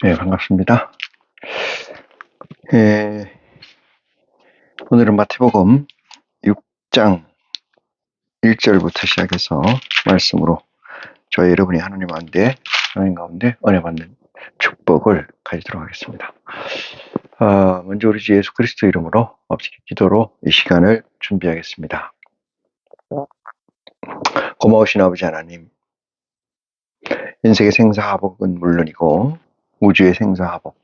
네, 반갑습니다. 오늘은 마태복음 6장 1절부터 시작해서 말씀으로 저희 여러분이 하나님 가운데 은혜 받는 축복을 가지도록 하겠습니다. 먼저 우리 주 예수 그리스도 이름으로 기도로 이 시간을 준비하겠습니다. 고마우신 아버지 하나님, 인생의 생사화복은 물론이고 우주의 생사화복,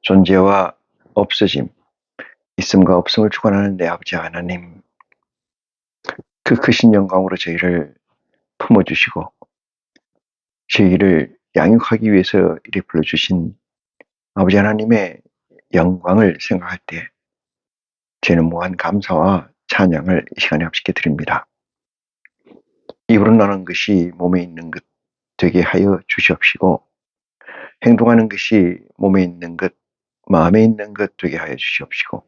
존재와 없어짐, 있음과 없음을 주관하는 내 아버지 하나님, 그 크신 영광으로 저희를 품어주시고 저희를 양육하기 위해서 이리 불러주신 아버지 하나님의 영광을 생각할 때 저희는 무한 감사와 찬양을 이 시간에 합식해 드립니다. 입으로 나는 것이 몸에 있는 것 되게 하여 주시옵시고 행동하는 것이 몸에 있는 것, 마음에 있는 것 되게 하여 주시옵시고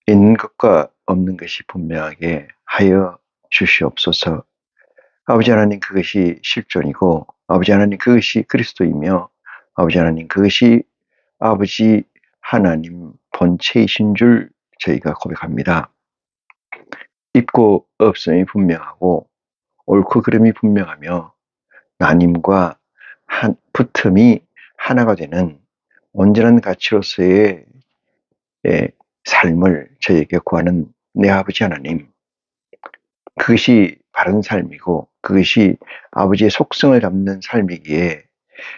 있는 것과 없는 것이 분명하게 하여 주시옵소서. 아버지 하나님, 그것이 실존이고 아버지 하나님, 그것이 그리스도이며 아버지 하나님, 그것이 아버지 하나님 본체이신 줄 저희가 고백합니다. 있고 없음이 분명하고 옳고 그름이 분명하며 나님과 붙음이 하나가 되는 온전한 가치로서의 삶을 저희에게 구하는 내 아버지 하나님, 그것이 바른 삶이고 그것이 아버지의 속성을 담는 삶이기에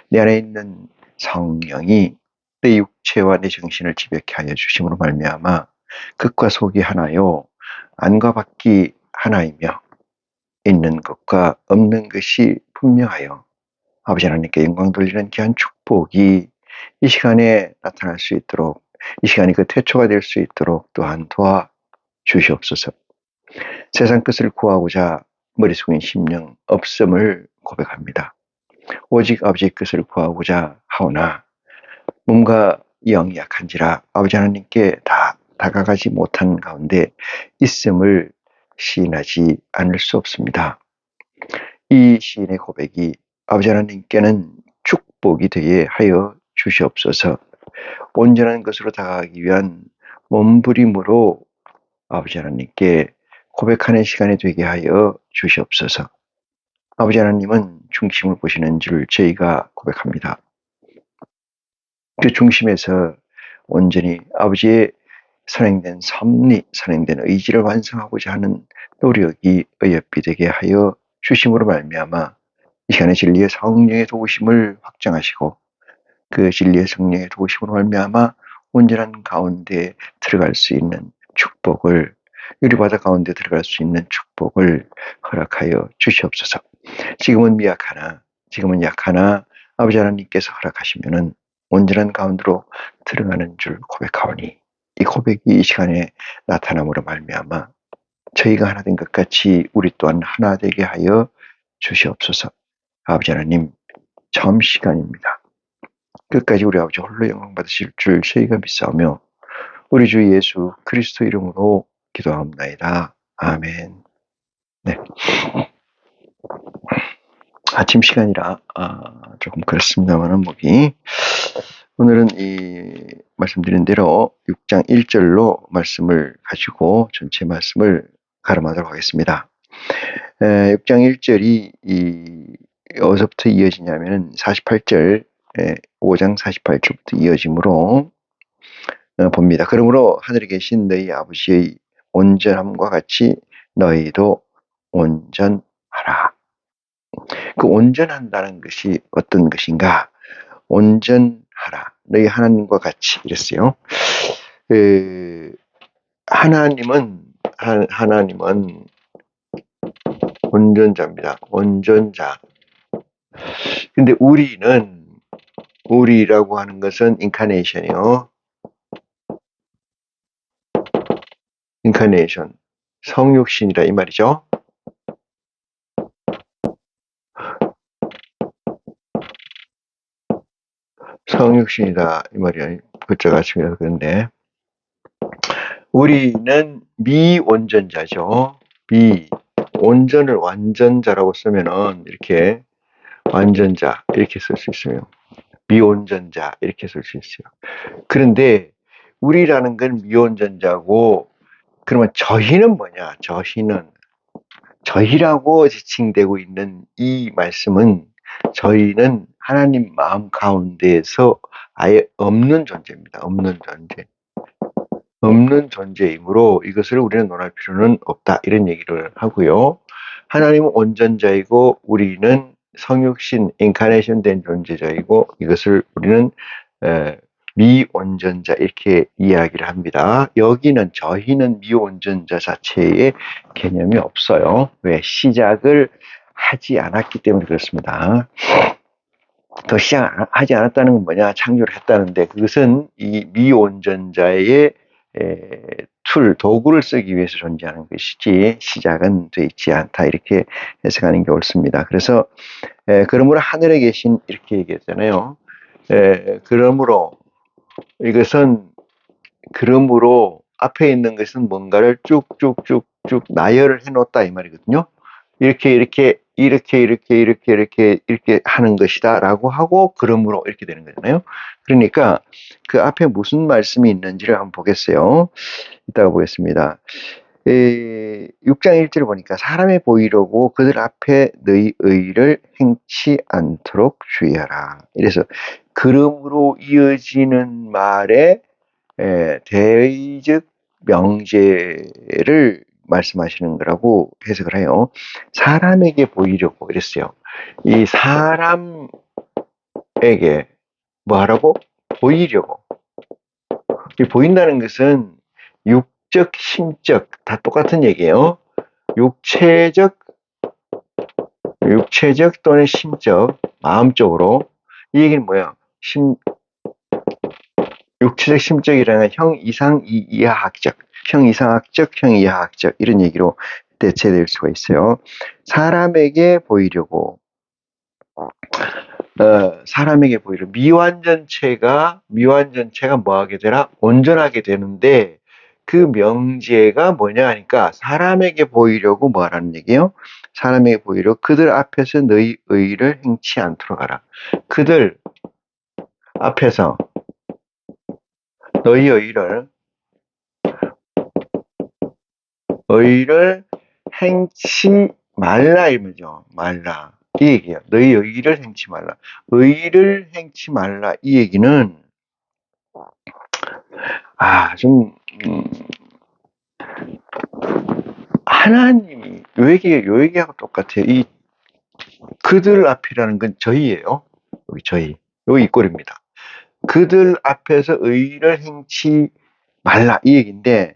내 안에 있는 성령이 내 육체와 내 정신을 지배케 하여 주심으로 말미암아 극과 속이 하나요 안과 밖이 하나이며 있는 것과 없는 것이 분명하여 아버지 하나님께 영광 돌리는 귀한 축복이 이 시간에 나타날 수 있도록, 이 시간이 그 태초가 될 수 있도록 또한 도와주시옵소서. 세상 끝을 구하고자 머리 숙인 심령 없음을 고백합니다. 오직 아버지의 뜻을 구하고자 하오나 몸과 영이 약한지라 아버지 하나님께 다 다가가지 못한 가운데 있음을 시인하지 않을 수 없습니다. 이 시인의 고백이 아버지 하나님께는 축복이 되게 하여 주시옵소서. 온전한 것으로 다가가기 위한 몸부림으로 아버지 하나님께 고백하는 시간이 되게 하여 주시옵소서. 아버지 하나님은 중심을 보시는 줄 저희가 고백합니다. 그 중심에서 온전히 아버지의 선행된 섭리, 선행된 의지를 완성하고자 하는 노력이 어여삐 되게 하여 주심으로 말미암아 이 시간에 진리의 성령의 도우심을 확정하시고 그 진리의 성령의 도우심으로 말미암아 온전한 가운데 들어갈 수 있는 축복을, 유리바다 가운데 들어갈 수 있는 축복을 허락하여 주시옵소서. 지금은 미약하나, 지금은 약하나 아버지 하나님께서 허락하시면은 온전한 가운데로 들어가는 줄 고백하오니 이 고백이 이 시간에 나타남으로 말미암아 저희가 하나 된 것 같이 우리 또한 하나 되게 하여 주시옵소서. 아버지 하나님, 처음 시간입니다. 끝까지 우리 아버지 홀로 영광 받으실 줄 저희가 믿사오며 우리 주 예수 그리스도 이름으로 기도합나이다. 아멘. 네. 아침 시간이라 조금 그렇습니다만은 오늘은 이 말씀드린 대로 6장 1절로 말씀을 가지고 전체 말씀을 가름하도록 하겠습니다. 6장 1절이 어디서부터 이어지냐면 48절, 5장 48절부터 이어지므로 봅니다. 그러므로 하늘에 계신 너희 아버지의 온전함과 같이 너희도 온전하라. 그 온전한다는 것이 어떤 것인가? 온전하라. 너희 하나님과 같이 이랬어요. 하나님은 온전자입니다. 온전자. 근데 우리라고 하는 것은 인카네이션이요. 인카네이션. 성육신이라 이 말이죠. 성육신이다 이 말이야. 글자가 아침이라서 그런데 우리는 미온전자죠. 온전을 완전자라고 쓰면은 이렇게 완전자 이렇게 쓸 수 있어요. 미온전자 이렇게 쓸 수 있어요. 그런데 우리라는 건 미온전자고, 그러면 저희는 뭐냐? 저희라고 지칭되고 있는 이 말씀은, 저희는 하나님 마음 가운데에서 아예 없는 존재입니다. 없는 존재이므로 이것을 우리는 논할 필요는 없다, 이런 얘기를 하고요. 하나님은 온전자이고 우리는 성육신 인카네이션 된 존재자이고, 이것을 우리는 미온전자 이렇게 이야기를 합니다. 여기는 저희는 미온전자 자체의 개념이 없어요. 왜? 시작을 하지 않았기 때문에 그렇습니다. 더 시작하지 않았다는 건 뭐냐? 창조를 했다는데, 그것은 이 미온전자의 도구를 쓰기 위해서 존재하는 것이지 시작은 돼 있지 않다, 이렇게 해석하는 게 옳습니다. 그래서 그러므로 하늘에 계신, 이렇게 얘기했잖아요. 그러므로 앞에 있는 것은 뭔가를 쭉쭉쭉쭉 나열을 해놓았다, 이 말이거든요. 이렇게 하는 것이다 라고 하고, 그러므로 이렇게 되는 거잖아요. 그러니까 그 앞에 무슨 말씀이 있는지를 한번 보겠어요. 이따가 보겠습니다. 6장 1절을 보니까 사람의 보이려고 그들 앞에 너희 의를 행치 않도록 주의하라. 이래서 그러므로 이어지는 말에 대의적 명제를 말씀하시는 거라고 해석을 해요. 사람에게 보이려고 이랬어요. 이 사람에게 뭐 하라고? 보이려고. 이 보인다는 것은 육적, 심적 다 똑같은 얘기예요. 육체적 또는 심적, 마음적으로. 이 얘기는 뭐야? 육체적, 심적이라는 형 이상 이하학적, 형 이상학적, 형 이하학적, 이런 얘기로 대체될 수가 있어요. 사람에게 보이려고, 미완전체가 뭐 하게 되나? 온전하게 되는데, 그 명제가 뭐냐 하니까, 사람에게 보이려고 뭐 하라는 얘기예요? 사람에게 보이려고 그들 앞에서 너희 의를 행치 않도록 하라. 그들 앞에서 너희 의를 행치 말라, 이거죠. 말라. 이 얘기예요. 너희 의를 행치 말라. 의를 행치 말라. 이 얘기는, 하나님이, 요 얘기하고 똑같아요. 이 그들 앞이라는 건 저희예요. 여기 저희. 여기 이 꼴입니다. 그들 앞에서 의를 행치 말라, 이 얘기인데,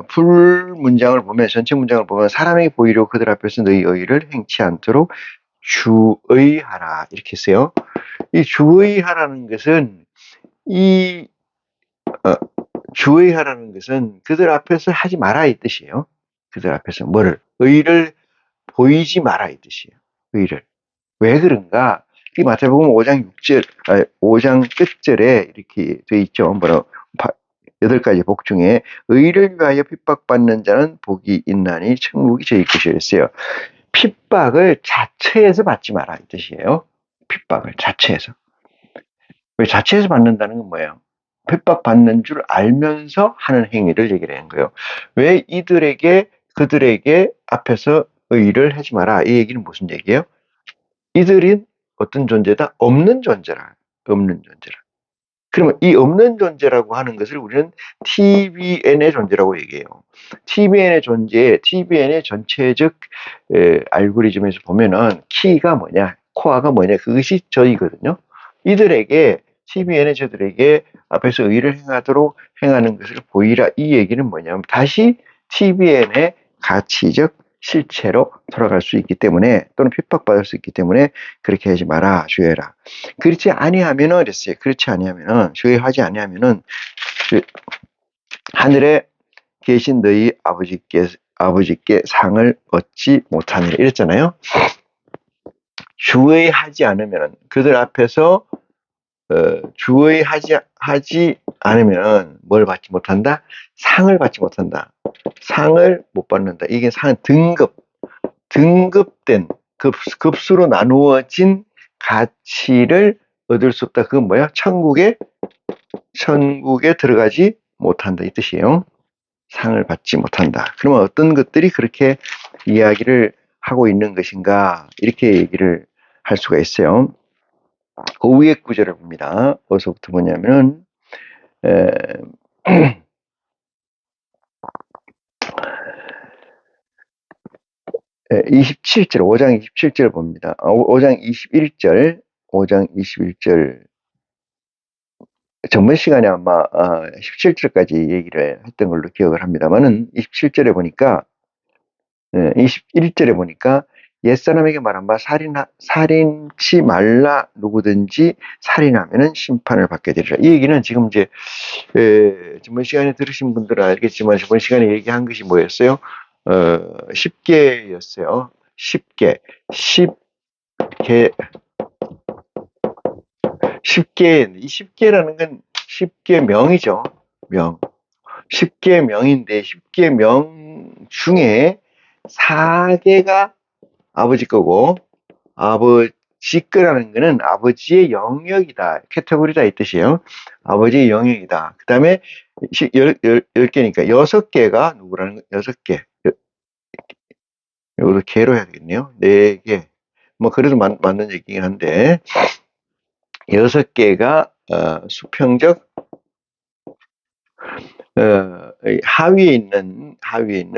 풀 문장을 보면, 전체 문장을 보면, 사람에게 보이려고 그들 앞에서 너희 의를 행치 않도록 주의하라, 이렇게 했어요. 이 주의하라는 것은, 주의하라는 것은 그들 앞에서 하지 마라, 이 뜻이에요. 그들 앞에서 뭐를? 의를 보이지 마라, 이 뜻이에요. 의를. 왜 그런가? 이 마태복음 5장 끝절에 이렇게 돼 있죠. 8가지 복 중에 의를 위하여 핍박받는 자는 복이 있나니 천국이 저희 것이었어요. 핍박을 자체에서 받지 마라, 이 뜻이에요. 핍박을 자체에서. 왜 자체에서 받는다는 건 뭐예요? 핍박받는 줄 알면서 하는 행위를 얘기를 하는 거예요. 왜 그들에게 앞에서 의를 하지 마라, 이 얘기는 무슨 얘기예요? 이들은 어떤 존재다? 없는 존재라. 그러면 이 없는 존재라고 하는 것을 우리는 TBN의 존재라고 얘기해요. TBN의 전체적 알고리즘에서 보면은 키가 뭐냐, 코어가 뭐냐, 그것이 저이거든요. TBN의 저들에게 앞에서 의를 행하는 것을 보이라, 이 얘기는 뭐냐면 다시 TBN의 가치적 실체로 돌아갈 수 있기 때문에, 또는 핍박받을 수 있기 때문에 그렇게 하지 마라, 주의해라. 그렇지 아니하면은 그랬어요. 주의하지 아니하면은 하늘에 계신 너희 아버지께 상을 얻지 못하니라, 이랬잖아요. 주의하지 않으면, 그들 앞에서 주의하지 않으면 뭘 받지 못한다? 상을 받지 못한다. 상을 못 받는다. 이게 등급된, 급수로 나누어진 가치를 얻을 수 없다. 그건 뭐야? 천국에 들어가지 못한다. 이 뜻이에요. 상을 받지 못한다. 그러면 어떤 것들이 그렇게 이야기를 하고 있는 것인가? 이렇게 얘기를 할 수가 있어요. 그 위에 구절을 봅니다. 어디서부터 보냐면은, 27절, 5장 27절 봅니다. 5장 21절, 5장 21절. 전번 시간에 아마 17절까지 얘기를 했던 걸로 기억을 합니다만은 27절에 보니까 21절에 보니까 옛사람에게 말한 바 살인치 말라 누구든지 살인하면은 심판을 받게 되리라. 이 얘기는 지금 이제 저번 시간에 들으신 분들은 알겠지만 저번 시간에 얘기한 것이 뭐였어요? 10개였어요. 10개. 10개. 이 10개라는 건 10개 명이죠. 명. 10개 명인데 10개 명 중에 4개가 아버지 거고 아버지 거라는 거는 아버지의 영역이다. 캐테고리다 이 뜻이에요. 아버지의 영역이다. 그 다음에 10개니까 6개가 누구라는 거? 6개. 이것도 개로 해야 되겠네요. 4개. 뭐 그래도 맞는 얘기긴 한데 6개가 수평적 하위에 있는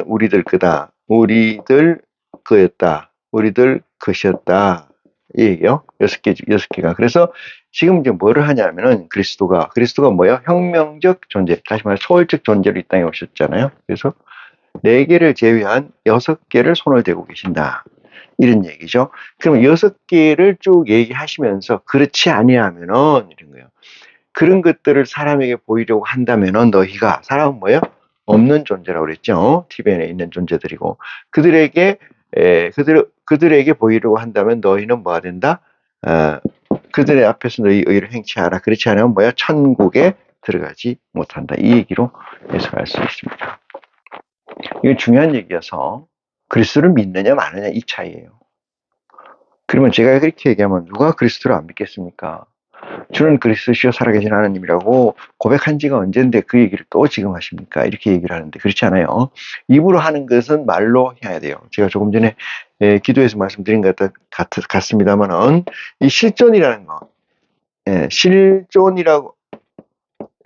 우리들 거다. 우리들 거였다. 우리들 것이었다. 이 얘기요. 6개가. 그래서 지금 이제 뭐를 하냐면은 그리스도가 뭐예요? 혁명적 존재. 다시 말해 초월적 존재로 이 땅에 오셨잖아요. 그래서 4개를 제외한 6개를 손을 대고 계신다. 이런 얘기죠. 그럼 6개를 쭉 얘기하시면서 그렇지 아니하면은 이런 거예요. 그런 것들을 사람에게 보이려고 한다면은 너희가 사람은 뭐예요? 없는 존재라고 그랬죠. 티벤에 있는 존재들이고 그들에게 보이려고 한다면 너희는 뭐가 된다? 그들의 앞에서 너희 의를 행치하라. 그렇지 않으면 뭐야? 천국에 들어가지 못한다. 이 얘기로 해석할 수 있습니다. 이건 중요한 얘기여서 그리스도를 믿느냐 마느냐 이 차이예요. 그러면 제가 그렇게 얘기하면 누가 그리스도를 안 믿겠습니까? 주는 그리스도시요 살아계신 하나님이라고 고백한 지가 언젠데 그 얘기를 또 지금 하십니까? 이렇게 얘기를 하는데 그렇지 않아요. 입으로 하는 것은 말로 해야 돼요. 제가 조금 전에 기도에서 말씀드린 것 같습니다만은 이 실존이라는 거,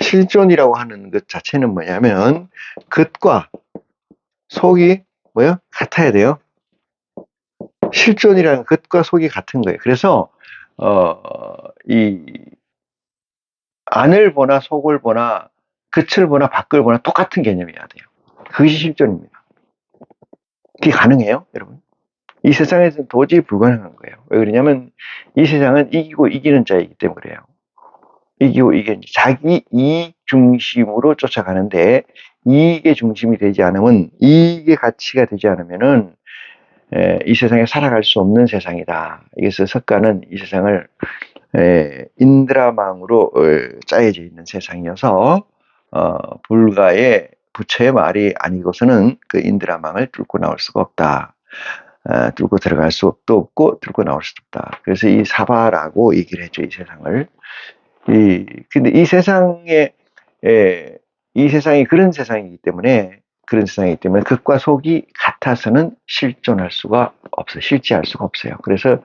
실존이라고 하는 것 자체는 뭐냐면 겉과 속이 뭐요? 같아야 돼요. 실존이라는 겉과 속이 같은 거예요. 그래서 이 안을 보나 속을 보나 겉을 보나 밖을 보나 똑같은 개념이어야 돼요. 그것이 실존입니다. 그게 가능해요, 여러분? 이 세상에서는 도저히 불가능한 거예요. 왜 그러냐면 이 세상은 이기고 이기는 자이기 때문에 그래요. 이기고 이기는 자기 이익 중심으로 쫓아가는데 이익의 중심이 되지 않으면 이익의 가치가 되지 않으면은 이 세상에 살아갈 수 없는 세상이다. 그래서 석가는 이 세상을 인드라망으로 짜여져 있는 세상이어서 불가의 부처의 말이 아니고서는 그 인드라망을 뚫고 나올 수가 없다. 뚫고 들어갈 수도 없고 뚫고 나올 수도 없다. 그래서 이 사바라고 얘기를 했죠. 이 세상을. 근데 이 세상이 그런 세상이기 때문에 겉과 속이 같아서는 실존할 수가 없어요. 실제할 수가 없어요. 그래서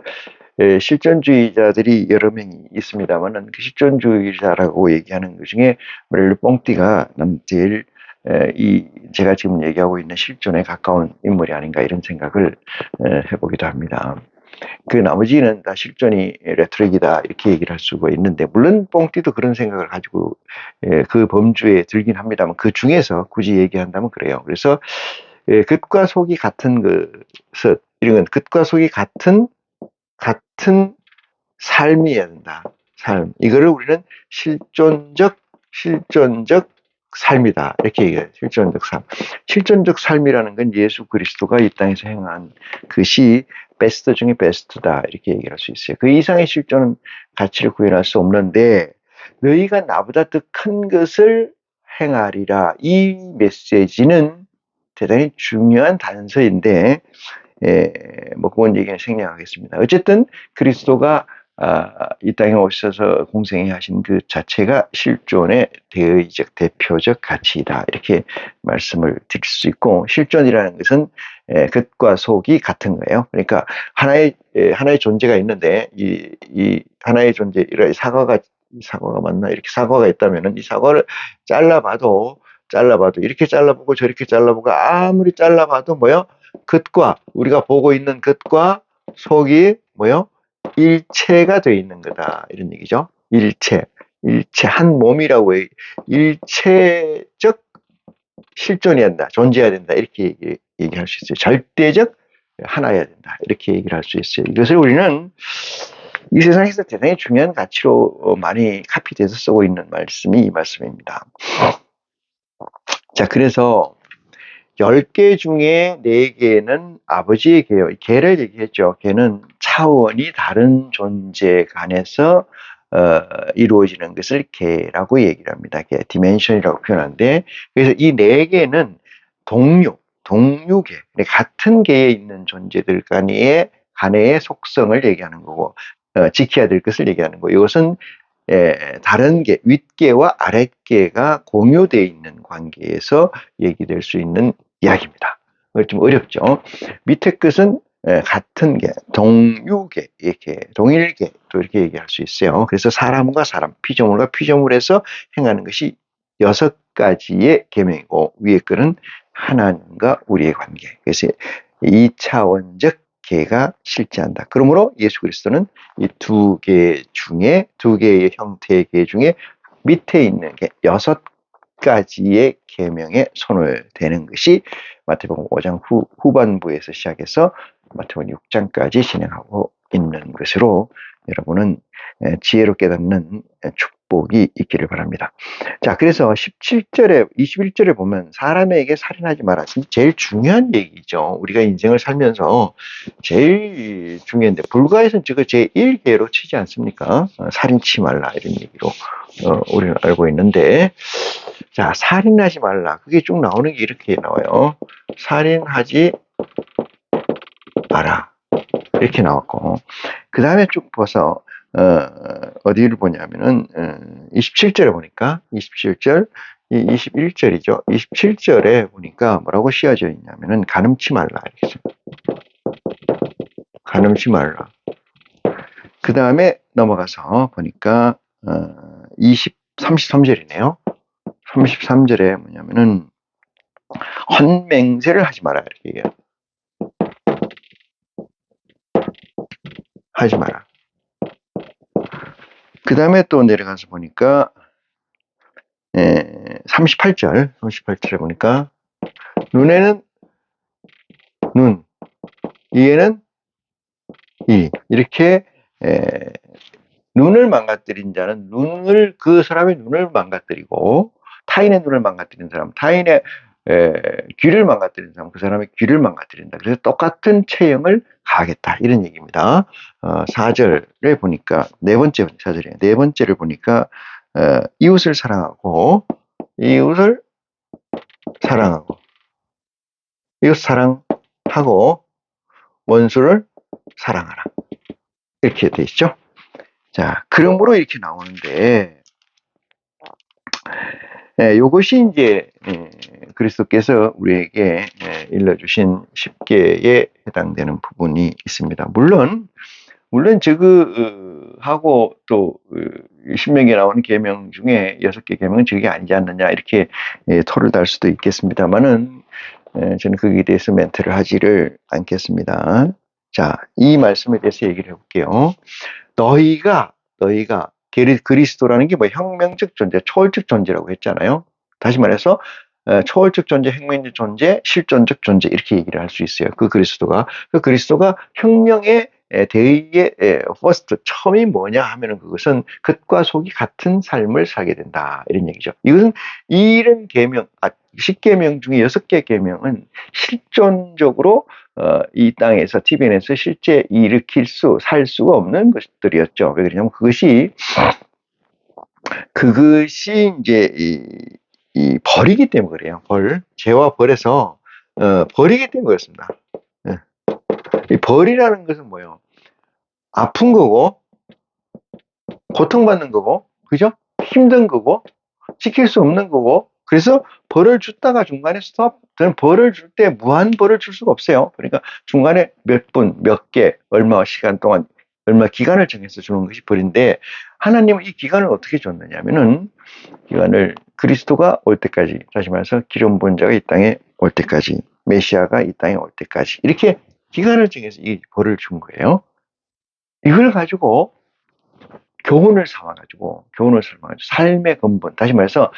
실존주의자들이 여러 명이 있습니다만은 그 실존주의자라고 얘기하는 것 중에 르뽕띠가 제일 제가 지금 얘기하고 있는 실존에 가까운 인물이 아닌가 이런 생각을 해보기도 합니다. 그 나머지는 다 실존이 레토릭이다 이렇게 얘기를 할 수가 있는데 물론 뽕띠도 그런 생각을 가지고 그 범주에 들긴 합니다만 그 중에서 굳이 얘기한다면 그래요. 그래서 겉과 속이 같은 것은 이런 건 겉과 속이 같은 삶이어야 된다. 삶. 이거를 우리는 실존적 삶이다. 이렇게 얘기해요. 실존적 삶. 실존적 삶이라는 건 예수 그리스도가 이 땅에서 행한 것이 베스트 중에 베스트다. 이렇게 얘기할 수 있어요. 그 이상의 실존은 가치를 구현할 수 없는데 너희가 나보다 더 큰 것을 행하리라. 이 메시지는 대단히 중요한 단서인데 뭐 그건 얘기는 생략하겠습니다. 어쨌든 그리스도가 이 땅에 오셔서 공생애 하신 그 자체가 실존의 대의적 대표적 가치이다. 이렇게 말씀을 드릴 수 있고, 실존이라는 것은 겉과 속이 같은 거예요. 그러니까 하나의 존재가 있는데 이 하나의 존재, 사과가 맞나? 이렇게 사과가 있다면은 이 사과를 잘라봐도 이렇게 잘라보고 저렇게 잘라보고 아무리 잘라봐도 뭐요? 겉과 우리가 보고 있는 겉과 속이 뭐요? 일체가 되어 있는 거다. 이런 얘기죠. 일체 한 몸이라고 해요. 일체적 실존해야 된다. 존재해야 된다. 이렇게 얘기할 수 있어요. 절대적 하나여야 된다. 이렇게 얘기를 할 수 있어요. 이것을 우리는 이 세상에서 대단히 중요한 가치로 많이 카피돼서 쓰고 있는 말씀이 이 말씀입니다. 자, 그래서 10개 중에 4개는 아버지의 개요. 개를 얘기했죠. 개는 차원이 다른 존재 간에서 이루어지는 것을 개라고 얘기를 합니다. 개, 디멘션이라고 표현하는데, 그래서 이 4개는 동류계, 같은 개에 있는 존재들 간의 속성을 얘기하는 거고, 지켜야 될 것을 얘기하는 거고, 이것은 다른 개, 윗개와 아랫개가 공유되어 있는 관계에서 얘기될 수 있는 이야기입니다. 좀 어렵죠. 밑에 것은 같은 개, 동유계, 이렇게 동일계 또 이렇게 얘기할 수 있어요. 그래서 사람과 사람, 피조물과 피조물에서 행하는 것이 6가지의 계명이고, 위에 거는 하나님과 우리의 관계. 그래서 2차원적 개가 실제한다. 그러므로 예수 그리스도는 이 2개의 형태의 개 중에 밑에 있는 게 6가지의 계명에 손을 대는 것이 마태복음 5장 후반부에서 시작해서 마태복음 6장까지 진행하고 있는 것으로 여러분은 지혜로 깨닫는 축복이 있기를 바랍니다. 자, 그래서 21절에 보면 사람에게 살인하지 마라. 제일 중요한 얘기죠. 우리가 인생을 살면서 제일 중요한데, 불가에서는 저거 제1계로 치지 않습니까? 살인치 말라 이런 얘기로 우리는 알고 있는데, 자, 살인하지 말라. 그게 쭉 나오는 게 이렇게 나와요. 살인하지 마라. 이렇게 나왔고, 그 다음에 쭉 봐서 어디를 보냐면은 27절에 보니까 27절, 21절이죠. 27절에 보니까 뭐라고 씌어져 있냐면은 간음치 말라 이렇게. 간음치 말라. 그 다음에 넘어가서 보니까 33절이네요. 33절에 뭐냐면은 헌맹세를 하지 마라 이렇게 얘기해요. 하지 마라. 그 다음에 또 내려가서 보니까 38절에 보니까 눈에는 눈, 이에는 이, 이렇게 눈을 망가뜨린 자는 그 사람의 눈을 망가뜨리고, 타인의 눈을 망가뜨린 사람, 타인의 귀를 망가뜨린 사람, 그 사람의 귀를 망가뜨린다. 그래서 똑같은 체형을 가하겠다. 이런 얘기입니다. 4절에 보니까, 4번째를 보니까, 이웃을 사랑하고, 이웃 사랑하고, 원수를 사랑하라. 이렇게 돼 있죠. 자, 그러므로 이렇게 나오는데, 이것이 이제 그리스도께서 우리에게 일러주신 10계에 해당되는 부분이 있습니다. 물론 저거하고 또 신명기에 나오는 계명 중에 6개 계명은 저게 아니지 않느냐 이렇게 토를 달 수도 있겠습니다만은 저는 거기에 대해서 멘트를 하지를 않겠습니다. 자, 이 말씀에 대해서 얘기를 해볼게요. 너희가 그리스도라는 게 뭐 혁명적 존재, 초월적 존재라고 했잖아요. 다시 말해서 초월적 존재, 혁명적 존재, 실존적 존재 이렇게 얘기를 할 수 있어요. 그 그리스도가 혁명의 대의의 퍼스트 처음이 뭐냐 하면은 그것은 겉과 속이 같은 삶을 살게 된다 이런 얘기죠. 이것은 이런 계명, 10계명 중에 6개 계명은 실존적으로 이 땅에서 티벤에서 실제 살 수가 없는 것들이었죠. 왜 그러냐면 그것이 이제 이 벌이기 때문에 그래요. 죄와 벌에서 벌이기 때문에 그렇습니다. 이 벌이라는 것은 뭐예요? 아픈 거고 고통받는 거고, 그죠? 힘든 거고, 지킬 수 없는 거고, 그래서 벌을 줬다가 중간에 스톱, 저는 벌을 줄 때 무한 벌을 줄 수가 없어요. 그러니까 중간에 몇 분, 몇 개, 얼마 시간 동안, 얼마 기간을 정해서 주는 것이 벌인데, 하나님은 이 기간을 어떻게 줬느냐면은, 기간을 그리스도가 올 때까지, 다시 말해서 기름 부은 자가 이 땅에 올 때까지, 메시아가 이 땅에 올 때까지, 이렇게 기간을 정해서 이 벌을 준 거예요. 이걸 가지고 교훈을 삼아가지고 삶의 근본, 다시 말해서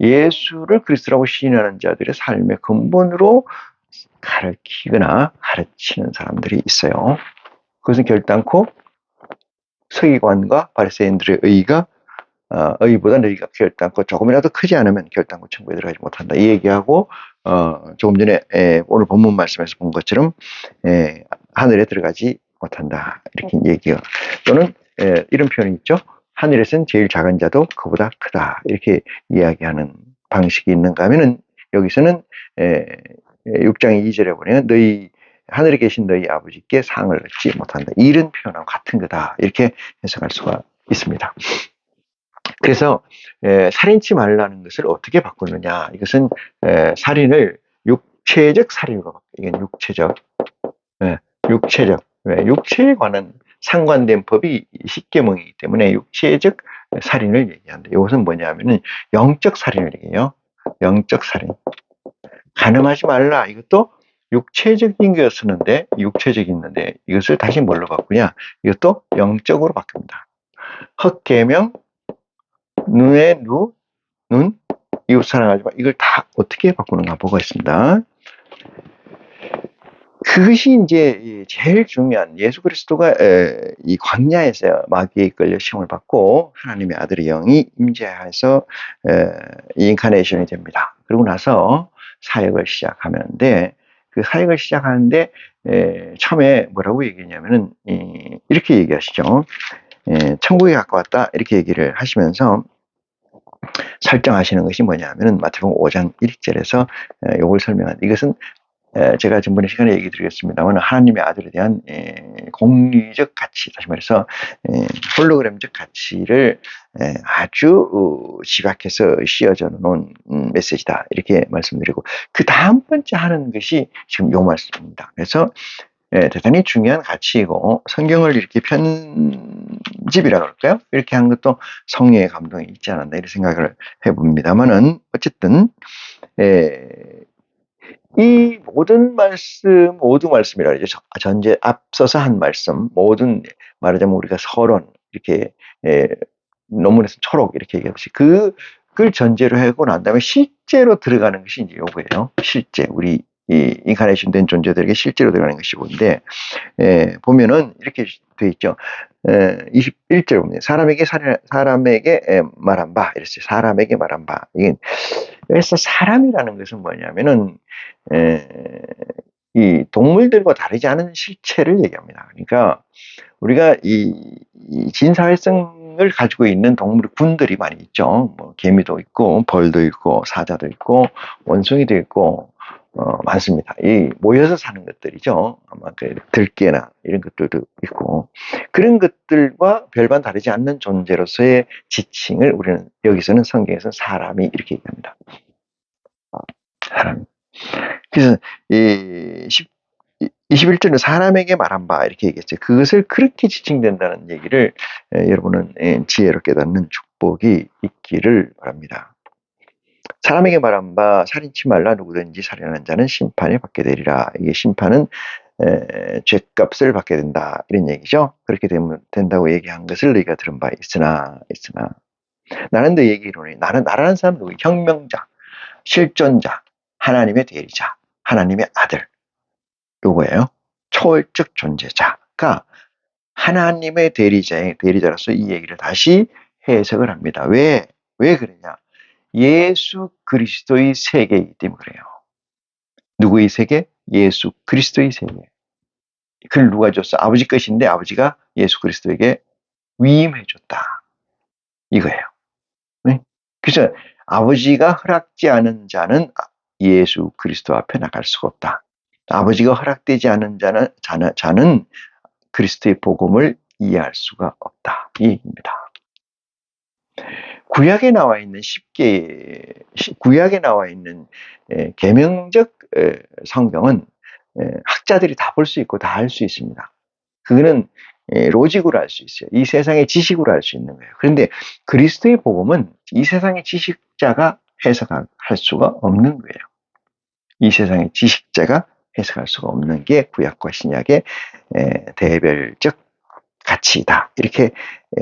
예수를 그리스도라고 시인하는 자들의 삶의 근본으로 가르치거나 가르치는 사람들이 있어요. 그것은 결단코 서기관과 바리새인들의 의보다 의가 결단코 조금이라도 크지 않으면 결단코 천국에 들어가지 못한다. 이 얘기하고 조금 전에 오늘 본문 말씀에서 본 것처럼 하늘에 들어가지 못한다. 이렇게 얘기가, 또는 이런 표현이 있죠. 하늘에서는 제일 작은 자도 그보다 크다. 이렇게 이야기하는 방식이 있는가 하면은, 여기서는 6장 2절에 보면 너희 하늘에 계신 너희 아버지께 상을 얻지 못한다. 이런 표현하고 같은 거다. 이렇게 해석할 수가 있습니다. 그래서 살인치 말라는 것을 어떻게 바꾸느냐. 이것은 살인을 육체적 살인으로 바꿔요. 이건 육체적, 육체에 관한 상관된 법이 십계명이기 때문에 육체적 살인을 얘기한다. 이것은 뭐냐면은 영적 살인을 얘기해요. 영적 살인. 간음하지 말라. 이것도 육체적인 것이었는데, 육체적인데 이것을 다시 뭘로 바꾸냐? 이것도 영적으로 바뀝니다. 헛계명, 눈에 눈, 이웃 사랑하지 마. 이걸 다 어떻게 바꾸는가 보겠습니다. 그것이 이제 제일 중요한, 예수 그리스도가 이 광야에서 마귀에 이끌려 시험을 받고 하나님의 아들의 영이 임재해서 인카네이션이 됩니다. 그러고 나서 사역을 시작하는데, 그 사역을 시작하는데 처음에 뭐라고 얘기했냐면은 이렇게 얘기하시죠. 천국에 가까웠다, 이렇게 얘기를 하시면서 설정하시는 것이 뭐냐면은 마태복음 5장 1절에서 이걸 설명한, 이것은 제가 전번에 시간에 얘기 드리겠습니다만, 하나님의 아들에 대한 공리적 가치, 다시 말해서 홀로그램적 가치를 아주 집약해서 씌워져 놓은 메시지다, 이렇게 말씀드리고, 그 다음 번째 하는 것이 지금 요 말씀입니다. 그래서 대단히 중요한 가치이고, 성경을 이렇게 편집이라 그럴까요? 이렇게 한 것도 성령의 감동이 있지 않았나, 이런 생각을 해봅니다만은, 어쨌든 이 모든 말씀이라 그러죠. 전제 앞서서 한 말씀, 모든, 말하자면 우리가 서론, 이렇게 논문에서 초록 이렇게 얘기하듯이 그걸 전제로 하고 난 다음에 실제로 들어가는 것이 이제 요거예요. 실제 우리 이 인카네이션 된 존재들에게 실제로 들어가는 것이 뭔데, 보면은 이렇게 돼 있죠. 21절 보면 사람에게 말한 바, 이랬어요. 사람에게 말한 바. 이게, 그래서 사람이라는 것은 뭐냐면은 이 동물들과 다르지 않은 실체를 얘기합니다. 그러니까 우리가 이 진사회성을 가지고 있는 동물 군들이 많이 있죠. 뭐 개미도 있고 벌도 있고 사자도 있고 원숭이도 있고 많습니다. 이 모여서 사는 것들이죠. 아마 그 들깨나 이런 것들도 있고, 그런 것들과 별반 다르지 않는 존재로서의 지칭을 우리는 여기서는 성경에서 사람이 이렇게 얘기합니다. 사람. 그래서 이 21절은 사람에게 말한 바, 이렇게 얘기했죠. 그것을 그렇게 지칭된다는 얘기를 여러분은 지혜로 깨닫는 축복이 있기를 바랍니다. 사람에게 말한 바, 살인치 말라, 누구든지 살인하는 자는 심판을 받게 되리라. 이게 심판은 죗값을 받게 된다, 이런 얘기죠. 그렇게 된다고 얘기한 것을 너희가 들은 바 있으나 나는 너 얘기로니, 나라는 사람은 누구? 혁명자, 실존자, 하나님의 대리자, 하나님의 아들, 요거예요. 초월적 존재자가 하나님의 대리자로서 이 얘기를 다시 해석을 합니다. 왜 그러냐? 예수 그리스도의 세계이기 때문에 그래요. 누구의 세계? 예수 그리스도의 세계. 그걸 누가 줬어? 아버지 것인데 아버지가 예수 그리스도에게 위임해 줬다, 이거예요. 네? 그래서 아버지가 허락지 않은 자는 예수 그리스도 앞에 나갈 수가 없다. 아버지가 허락되지 않은 자는 그리스도의 복음을 이해할 수가 없다, 이 얘기입니다. 구약에 나와 있는 10개, 구약에 나와 있는 계명적 성경은 학자들이 다 볼 수 있고 다 알 수 있습니다. 그거는 로직으로 알 수 있어요. 이 세상의 지식으로 알 수 있는 거예요. 그런데 그리스도의 복음은 이 세상의 지식자가 해석할 수가 없는 거예요. 이 세상의 지식자가 해석할 수가 없는 게 구약과 신약의 대별적 가치이다. 이렇게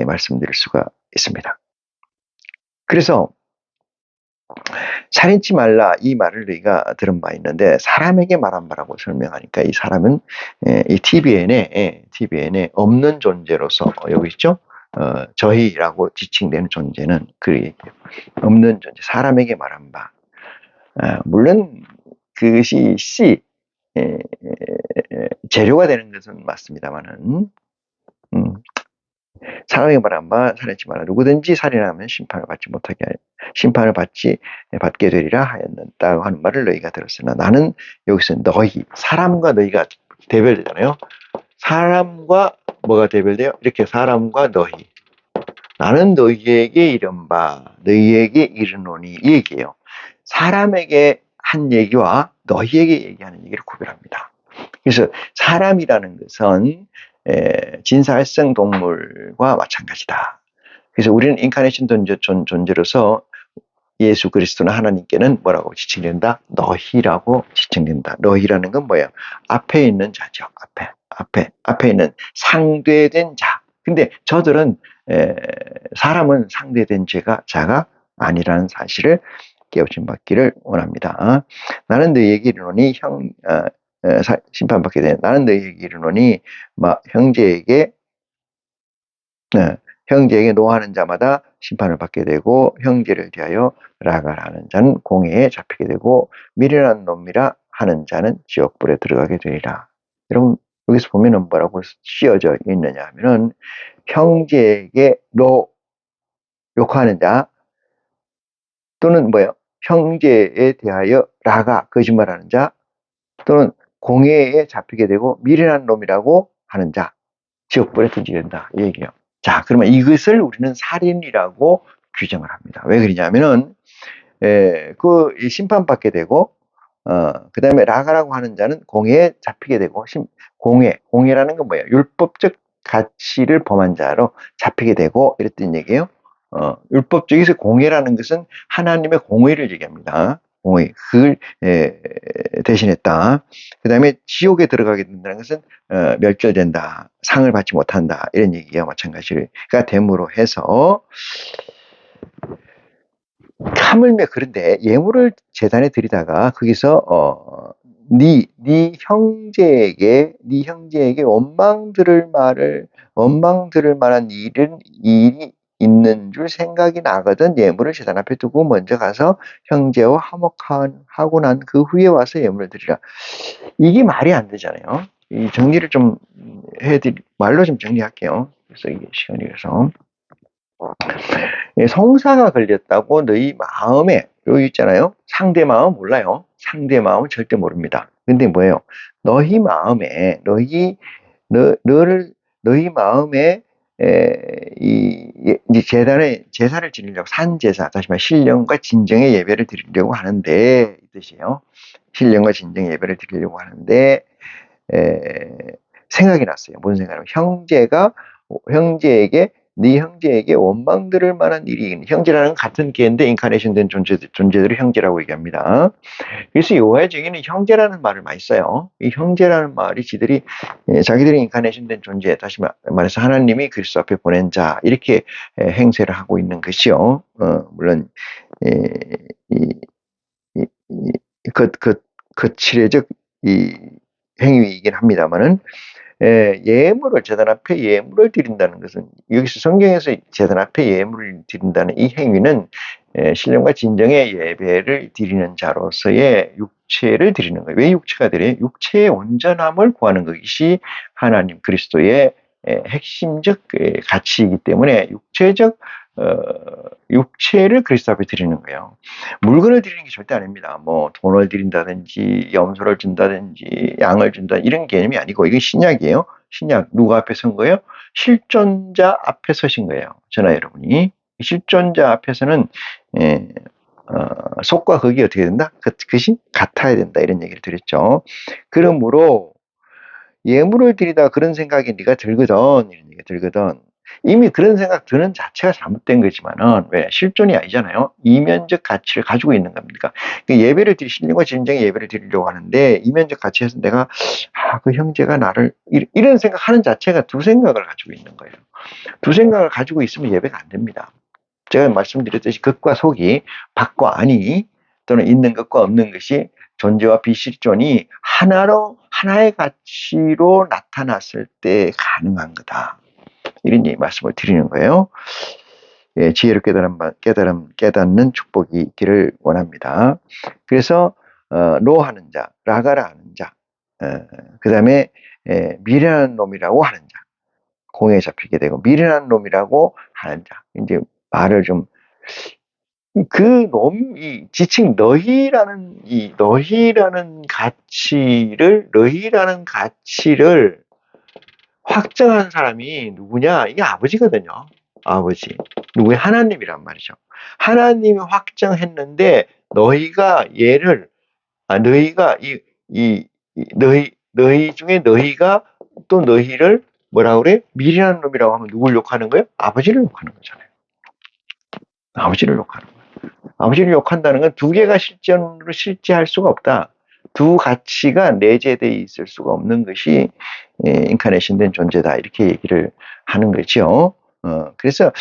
말씀드릴 수가 있습니다. 그래서 살인치 말라 이 말을 너희가 들은 바 있는데 사람에게 말한 바라고 설명하니까 이 사람은 이 TBN에 없는 존재로서 여기 있죠. 저희라고 지칭되는 존재는 그 얘기예요. 없는 존재, 사람에게 말한 바. 물론 그것이 재료가 되는 것은 맞습니다만은 사람에게 말한 바 살인치 말라. 누구든지 살인하면 심판을 받게 되리라 하였다고 하는 말을 너희가 들었으나 나는 여기서 너희, 사람과 너희가 대별되잖아요. 사람과 뭐가 대별돼요? 이렇게 사람과 너희. 나는 너희에게 이른바 너희에게 이르노니 이 얘기예요. 사람에게 한 얘기와 너희에게 얘기하는 얘기를 구별합니다. 그래서 사람이라는 것은 진사활성 동물과 마찬가지다. 그래서 우리는 인카네이션 존재로서 예수 그리스도나 하나님께는 뭐라고 지칭된다? 너희라고 지칭된다. 너희라는 건 뭐예요? 앞에 있는 자죠. 앞에 있는 상대된 자. 근데 저들은 사람은 상대된 자가 아니라는 사실을 깨우침 받기를 원합니다. 나는 너희에게 이르노니 심판받게 되는 나는 너희에게 이르노니 형제에게 노하는 자마다 심판을 받게 되고 형제를 대하여 라가라는 자는 공회에 잡히게 되고 미련한 놈이라 하는 자는 지옥불에 들어가게 되리라. 여러분 여기서 보면은 뭐라고 씌어져 있느냐 하면은 형제에게 욕하는 자 또는 뭐예요? 형제에 대하여 라가 거짓말하는 자 또는 공회에 잡히게 되고 미련한 놈이라고 하는 자 지옥불에 던지게 된다 이 얘기예요. 자, 그러면 이것을 우리는 살인이라고 규정을 합니다. 왜 그러냐면은 그 심판받게 되고 그 다음에 라가라고 하는 자는 공회에 잡히게 되고 공회라는 건 뭐예요? 율법적 가치를 범한 자로 잡히게 되고 이랬던 얘기예요. 율법적에서 공회라는 것은 하나님의 공의를 얘기합니다. 공의, 그걸 대신했다. 그 다음에 지옥에 들어가게 된다는 것은 멸절된다. 상을 받지 못한다. 이런 얘기와 마찬가지가 됨으로 해서 하물며 그런데 예물을 제단에 드리다가 거기서 네 형제에게 원망 들을 만한 일이 있는 줄 생각이 나거든 예물을 제단 앞에 두고 먼저 가서 형제와 화목하고 난 그 후에 와서 예물을 드리라. 이게 말이 안 되잖아요. 이 정리를 좀 말로 좀 정리할게요. 그래서 이게 시간이 그래서 성사가 걸렸다고 너희 마음에 여기 있잖아요. 상대 마음 몰라요. 상대 마음은 절대 모릅니다. 근데 뭐예요? 너희 마음에 너희 마음에 이제 제사를 지내려고 산제사 다시 말해 신령과 진정의 예배를 드리려고 하는데 이 뜻이에요. 신령과 진정의 예배를 드리려고 하는데 생각이 났어요. 무슨 생각이냐면 네 형제에게 원망 들을 만한 일이 형제라는 같은 개인데 인카네이션 된 존재들을 형제라고 얘기합니다. 그래서 요하의 정의는 형제라는 말을 많이 써요. 이 형제라는 말이 자기들이 인카네이션 된 존재, 다시 말해서 하나님이 그리스도 앞에 보낸 자 이렇게 행세를 하고 있는 것이요. 물론 거칠애적 이 행위이긴 합니다만은 예물을 제단 앞에 예물을 드린다는 것은 여기서 성경에서 제단 앞에 예물을 드린다는 이 행위는 신령과 진정의 예배를 드리는 자로서의 육체를 드리는 거예요. 왜 육체가 드려요? 육체의 온전함을 구하는 것이 하나님 그리스도의 핵심적 가치이기 때문에 육체를 그리스도 앞에 드리는 거예요. 물건을 드리는 게 절대 아닙니다. 뭐 돈을 드린다든지 염소를 준다든지 양을 준다 이런 개념이 아니고 이게 신약이에요. 신약 누가 앞에 선 거예요? 실존자 앞에 서신 거예요. 저나 여러분이. 실존자 앞에서는 속과 극이 어떻게 된다? 그것이 같아야 된다. 이런 얘기를 드렸죠. 그러므로 예물을 드리다가 그런 생각이 네가 들거든. 이런 얘기가 들거든. 이미 그런 생각 드는 자체가 잘못된 거지만은 왜 실존이 아니잖아요. 이면적 가치를 가지고 있는 겁니까? 예배를 신령과 진정의 예배를 드리려고 하는데 이면적 가치에서 내가 그 형제가 나를 이런 생각하는 자체가 두 생각을 가지고 있는 거예요. 두 생각을 가지고 있으면 예배가 안 됩니다. 제가 말씀드렸듯이 극과 속이 밖과 안이 또는 있는 것과 없는 것이 존재와 비실존이 하나의 가치로 나타났을 때 가능한 거다. 이런 말씀을 드리는 거예요. 예, 지혜로 깨닫는 축복이 있기를 원합니다. 그래서 노하는 자, 라가라 하는 자, 그 다음에 미련한 놈이라고 하는 자, 공에 잡히게 되고 미련한 놈이라고 하는 자. 이제 말을 좀 그 놈이 지칭 너희라는 가치를 확정한 사람이 누구냐? 이게 아버지거든요. 아버지. 누구의 하나님이란 말이죠. 하나님이 확정했는데 너희가 너희 중에 너희가 또 너희를 뭐라 그래? 미련한 놈이라고 하면 누굴 욕하는 거예요? 아버지를 욕하는 거잖아요. 아버지를 욕하는 거예요. 아버지를 욕한다는 건 두 개가 실존으로 실제할 수가 없다. 두 가치가 내재되어 있을 수가 없는 것이 인카네이션된 존재다. 이렇게 얘기를 하는 거죠. 그래서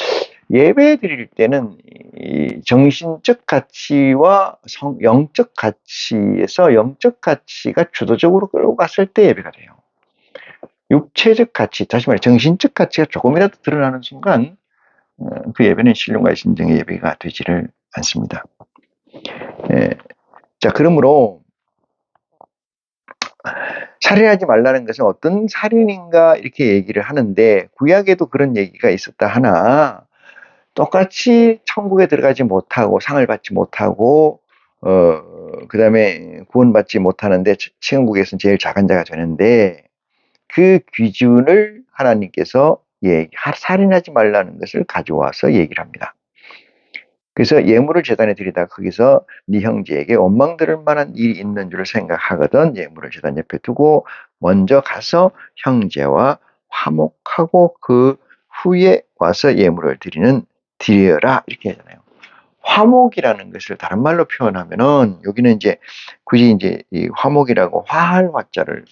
예배 드릴 때는 이 정신적 가치와 영적 가치에서 영적 가치가 주도적으로 끌고 갔을 때 예배가 돼요. 육체적 가치, 다시 말해 정신적 가치가 조금이라도 드러나는 순간 그 예배는 신령과 진정의 예배가 되지를 않습니다. 자, 그러므로 살인하지 말라는 것은 어떤 살인인가 이렇게 얘기를 하는데 구약에도 그런 얘기가 있었다 하나 똑같이 천국에 들어가지 못하고 상을 받지 못하고 그 다음에 구원받지 못하는데 천국에서는 제일 작은 자가 되는데 그 기준을 하나님께서 살인하지 말라는 것을 가져와서 얘기를 합니다. 그래서 예물을 제단에 드리다가 거기서 네 형제에게 원망 들을 만한 일이 있는 줄 생각하거든 예물을 제단 옆에 두고 먼저 가서 형제와 화목하고 그 후에 와서 예물을 드려라 이렇게 하잖아요. 화목이라는 것을 다른 말로 표현하면은 여기는 이제 굳이 이제 이 화목이라고 화할 화자를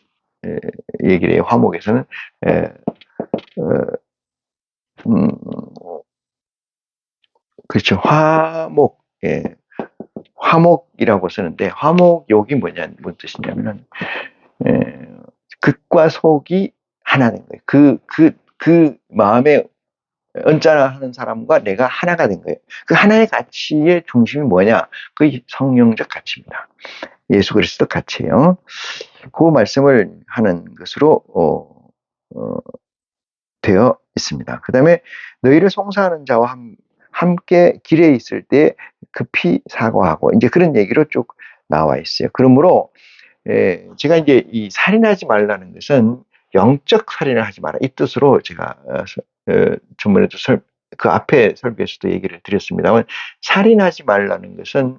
얘기를 해요. 화목에서는 그렇죠. 화목, 예. 화목이라고 쓰는데, 화목욕이 뭔 뜻이냐면은, 극과 속이 하나 된 거예요. 그 마음에 언짢아 하는 사람과 내가 하나가 된 거예요. 그 하나의 가치의 중심이 뭐냐? 그 성령적 가치입니다. 예수 그리스도 가치예요. 그 말씀을 하는 것으로, 되어 있습니다. 그 다음에 너희를 송사하는 자와 함께 길에 있을 때 급히 사과하고 이제 그런 얘기로 쭉 나와 있어요. 그러므로 제가 이제 이 살인하지 말라는 것은 영적 살인을 하지 마라 이 뜻으로 제가 전번에도 그 앞에 설교에서도 얘기를 드렸습니다만 살인하지 말라는 것은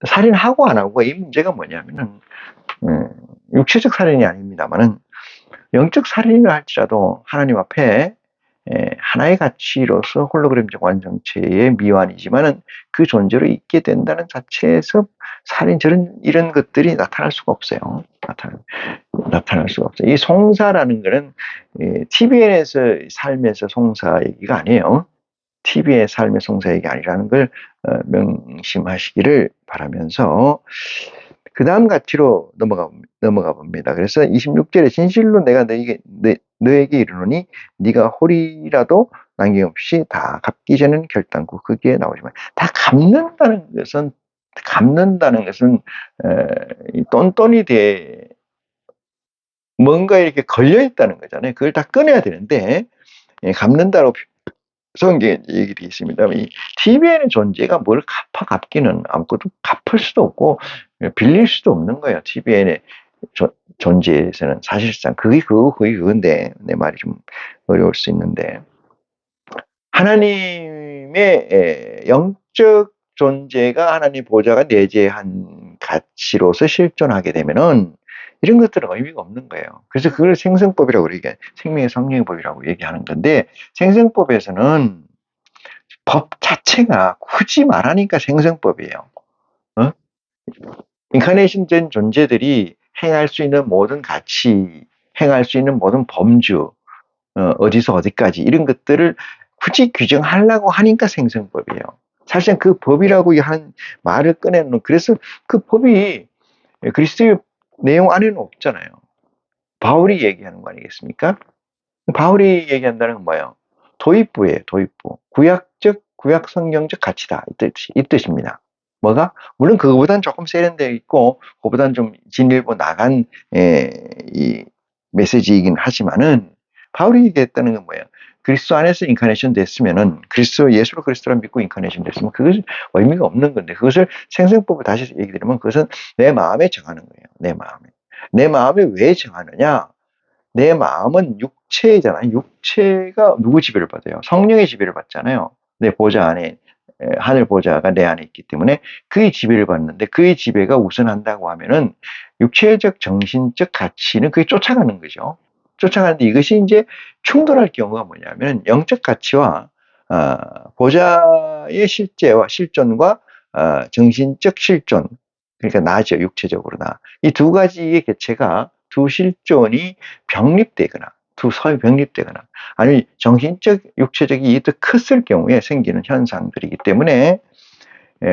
살인하고 안 하고 이 문제가 뭐냐면은 육체적 살인이 아닙니다만은 영적 살인을 할지라도 하나님 앞에 하나의 가치로서 홀로그램적 완성체의 미완이지만은 그 존재로 있게 된다는 자체에서 살인 이런 것들이 나타날 수가 없어요. 나타날 수가 없어요. 이 송사라는 거는 TVN에서 삶에서 송사 얘기가 아니에요. TV의 삶의 송사 얘기 아니라는 걸 명심하시기를 바라면서 그 다음 가치로 넘어가 봅니다. 그래서 26절에 진실로 내가 너에게 이르노니 네가 홀이라도 남김없이 다 갚기 전에는 결단코 거기에 나오지만 다 갚는다는 것은 똔똔이 뭔가 이렇게 걸려 있다는 거잖아요. 그걸 다 꺼내야 되는데 갚는다고 성경에 얘기 되어 있습니다. 이 TVN의 존재가 뭘 갚기는 아무것도 갚을 수도 없고 빌릴 수도 없는 거예요. TVN의 존재에서는 사실상 그게 그건데 내 말이 좀 어려울 수 있는데 하나님 하나님의 영적 존재가 하나님 보좌가 내재한 가치로서 실존하게 되면은 이런 것들은 의미가 없는 거예요. 그래서 그걸 생성법이라고 얘기해. 생명의 성령법이라고 얘기하는 건데, 생성법에서는 법 자체가 굳이 말하니까 생성법이에요. 인카네이션 된 존재들이 행할 수 있는 모든 가치, 행할 수 있는 모든 범주, 어디서 어디까지 이런 것들을 굳이 규정하려고 하니까 생성법이에요. 사실은 그 법이라고 한 말을 꺼내는, 그래서 그 법이 그리스도의 내용 안에는 없잖아요. 바울이 얘기하는 거 아니겠습니까? 바울이 얘기한다는 건 뭐예요? 도입부예요, 도입부. 구약 성경적 가치다. 이 뜻입니다. 뭐가? 물론 그거보다는 조금 세련되어 있고, 그거보다는 좀 진일보 나간, 이 메시지이긴 하지만은, 바울이 얘기했다는 건 뭐예요? 그리스도 안에서 인카네이션 됐으면은, 예수로 그리스도를 믿고 인카네이션 됐으면, 그것은 의미가 없는 건데, 그것을 생성법을 다시 얘기 드리면, 그것은 내 마음에 정하는 거예요. 내 마음에. 내 마음에 왜 정하느냐? 내 마음은 육체잖아요. 육체가 누구 지배를 받아요? 성령의 지배를 받잖아요. 내 보좌 안에, 하늘 보좌가 내 안에 있기 때문에 그의 지배를 받는데, 그의 지배가 우선한다고 하면은 육체적, 정신적 가치는 그게 쫓아가는 거죠. 쫓아가는데, 이것이 이제 충돌할 경우가 뭐냐면 영적 가치와 보좌의 실제와 실존과 정신적 실존, 그러니까 나죠. 육체적으로 나. 이 두 가지의 개체가, 두 실존이 병립되거나, 두 서로 병립되거나, 아니면 정신적, 육체적인 이게 더 컸을 경우에 생기는 현상들이기 때문에,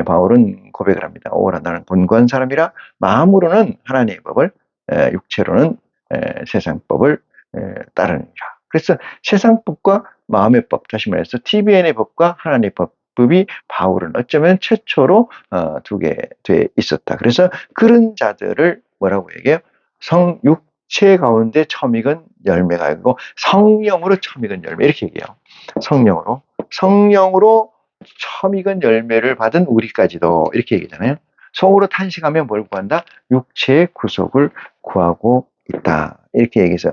바울은 고백을 합니다. 오라, 나는 본관 사람이라 마음으로는 하나님의 법을, 육체로는 세상 법을 따르느니라. 그래서 세상 법과 마음의 법, 다시 말해서 TBN의 법과 하나님의 법이 바울은 어쩌면 최초로 두게 돼 있었다. 그래서 그런 자들을 뭐라고 얘기해요? 육체 가운데 처익은 열매가 있고 성령으로 처익은 열매, 이렇게 얘기해요. 성령으로 처익은 열매를 받은 우리까지도, 이렇게 얘기잖아요. 속으로 탄식하며 뭘 구한다? 육체의 구속을 구하고 있다. 이렇게 얘기해서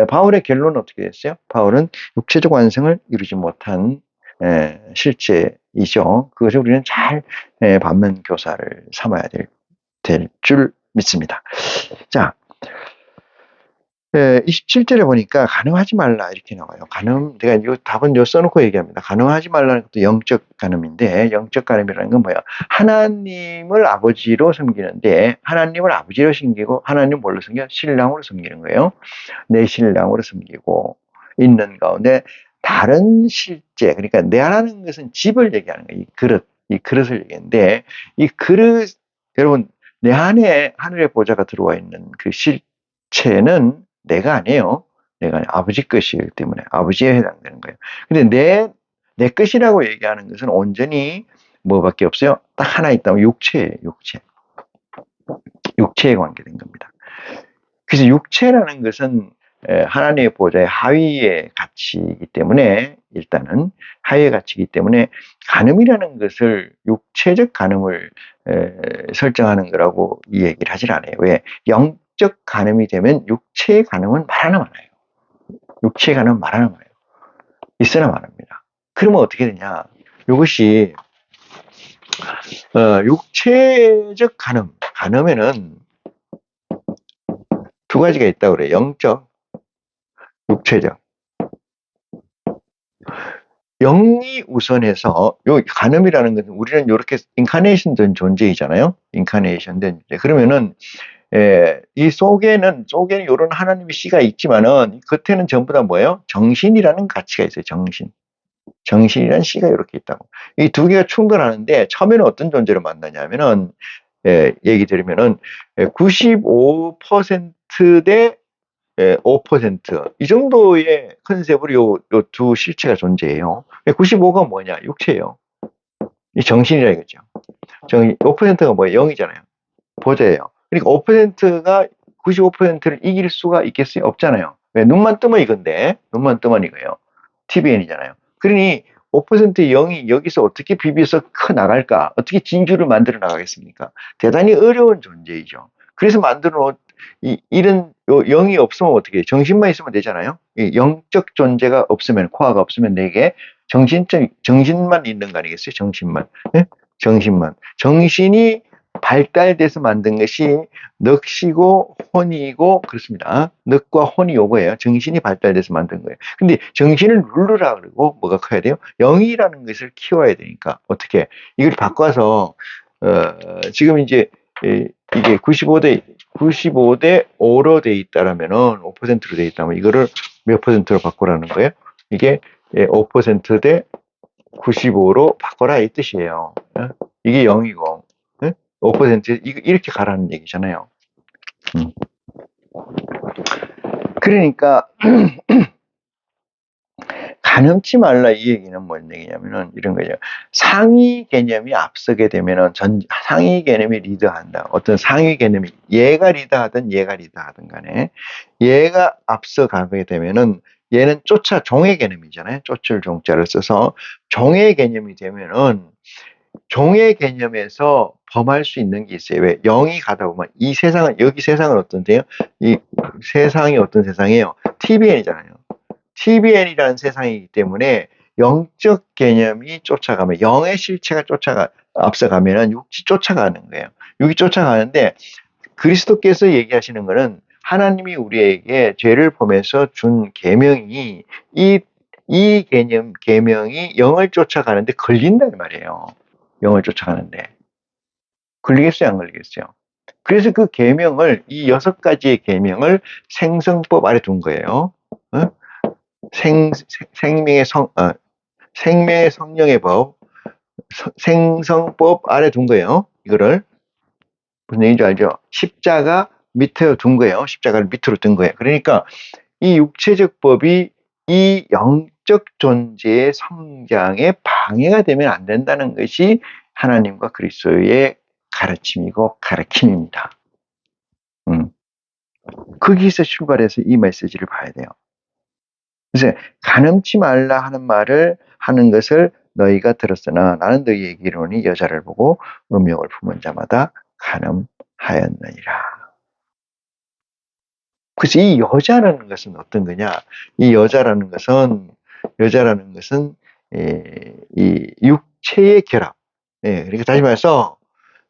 바울의 결론은 어떻게 됐어요? 바울은 육체적 완성을 이루지 못한 실제이죠. 그것을 우리는 잘 반면 교사를 삼아야 될 줄 믿습니다. 자, 27절에 보니까 간음하지 말라 이렇게 나와요. 내가 이 답은 써놓고 얘기합니다. 간음하지 말라는 것도 영적 간음인데, 영적 간음이라는 건 뭐야? 하나님을 아버지로 섬기는데, 하나님을 아버지로 섬기고, 하나님 뭘로 섬겨? 신랑으로 섬기는 거예요. 내 신랑으로 섬기고 있는 가운데 다른 실제, 그러니까 내라는 것은 집을 얘기하는 거예요. 이 그릇을 얘기하는데, 이 그릇, 여러분, 내 안에 하늘의 보좌가 들어와 있는 그 실체는 내가 아니에요. 내가 아버지 것이기 때문에 아버지에 해당되는 거예요. 근데 내 것이라고 얘기하는 것은 온전히 뭐밖에 없어요? 딱 하나 있다면 육체예요. 육체에 관계된 겁니다. 그래서 육체라는 것은 하나님의 보좌의 하위의 가치이기 때문에, 일단은 하위의 가치이기 때문에 간음이라는 것을 육체적 간음을 설정하는 거라고 이 얘기를 하질 않아요. 왜? 영적 간음이 되면 육체의 간음은 말 하나 많아요. 육체의 간음은 말 하나 많아요. 있으나 말합니다. 그러면 어떻게 되냐? 이것이 육체적 간음에는 두 가지가 있다고 그래요. 영적, 육체적. 영이 우선해서, 요 간음이라는 것은 우리는 이렇게 인카네이션 된 존재이잖아요. 인카네이션 된 존재. 그러면은 이 속에는 이런 하나님의 씨가 있지만은 겉에는 전부 다 뭐예요? 정신이라는 가치가 있어요. 정신이라는 씨가 이렇게 있다고. 이 두 개가 충돌하는데, 처음에는 어떤 존재를 만나냐면은 얘기 드리면은 95%대 5%, 이 정도의 컨셉으로 요 두 실체가 존재해요. 95가 뭐냐? 육체예요. 이 정신이라 이거죠. 5%가 뭐예요? 0이잖아요. 보좌예요. 그러니까 5%가 95%를 이길 수가 있겠어요? 없잖아요. 왜? 눈만 뜨면 이건데, 눈만 뜨면 이거예요. TVN이잖아요. 그러니 5%의 0이 여기서 어떻게 비벼서 커 나갈까? 어떻게 진주를 만들어 나가겠습니까? 대단히 어려운 존재이죠. 그래서 만들어 놓은 이런 0이 없으면 어떻게 해요? 정신만 있으면 되잖아요. 이 영적 존재가 없으면, 코어가 없으면 내게 정신만 있는 거 아니겠어요? 정신만. 예? 정신만. 정신이 발달돼서 만든 것이 넋이고 혼이고 그렇습니다. 넋과 혼이 요거예요. 정신이 발달돼서 만든 거예요. 근데 정신을 누르라 그러고 뭐가 커야 돼요? 영이라는 것을 키워야 되니까 어떻게 이걸 바꿔서 지금 이제 이게 95대 5로 돼 있다라면은 5%로 돼 있다면 이거를 몇 퍼센트로 바꾸라는 거예요? 이게 5%대 95로 바꿔라 이 뜻이에요. 이게 0이고 5% 이렇게 가라는 얘기잖아요. 그러니까 가늠치 말라 이 얘기는 뭔 얘기냐면은 이런 거죠. 상위 개념이 앞서게 되면은 상위 개념이 리드한다. 어떤 상위 개념이 얘가 리드하든 간에 얘가 앞서가게 되면은 얘는 종의 개념이잖아요. 쫓을 종자를 써서 종의 개념이 되면은 종의 개념에서 범할 수 있는 게 있어요. 왜? 0이 가다 보면 여기 세상은 어떤데요? 이 세상이 어떤 세상이에요? TBN이잖아요. TBN이라는 세상이기 때문에 영적 개념이 쫓아가면, 영의 실체가 앞서가면은 육이 쫓아가는 거예요. 육이 쫓아가는데, 그리스도께서 얘기하시는 거는 하나님이 우리에게 죄를 보면서 준 계명이 이 계명이 영을 쫓아가는데 걸린다는 말이에요. 영을 쫓아가는데. 걸리겠어요, 안 걸리겠어요? 그래서 그 계명을, 이 6가지의 계명을 생성법 아래 둔 거예요. 생명의 성령의 법, 생성법 아래 둔 거예요. 이거를. 무슨 얘기인지 알죠? 십자가 밑에 둔 거예요. 십자가를 밑으로 둔 거예요. 그러니까 이 육체적 법이 이 영적 존재의 성장에 방해가 되면 안 된다는 것이 하나님과 그리스도의 가르침이고 가르침입니다. 거기서 출발해서 이 메시지를 봐야 돼요. 그래서 가늠치 말라 하는 말을 하는 것을 너희가 들었으나 나는 너희에게 이르노니 여자를 보고 음욕을 품은 자마다 가늠하였느니라. 그래서 이 여자라는 것은 어떤 거냐? 이 여자라는 것은 이 육체의 결합. 그러니까 다시 말해서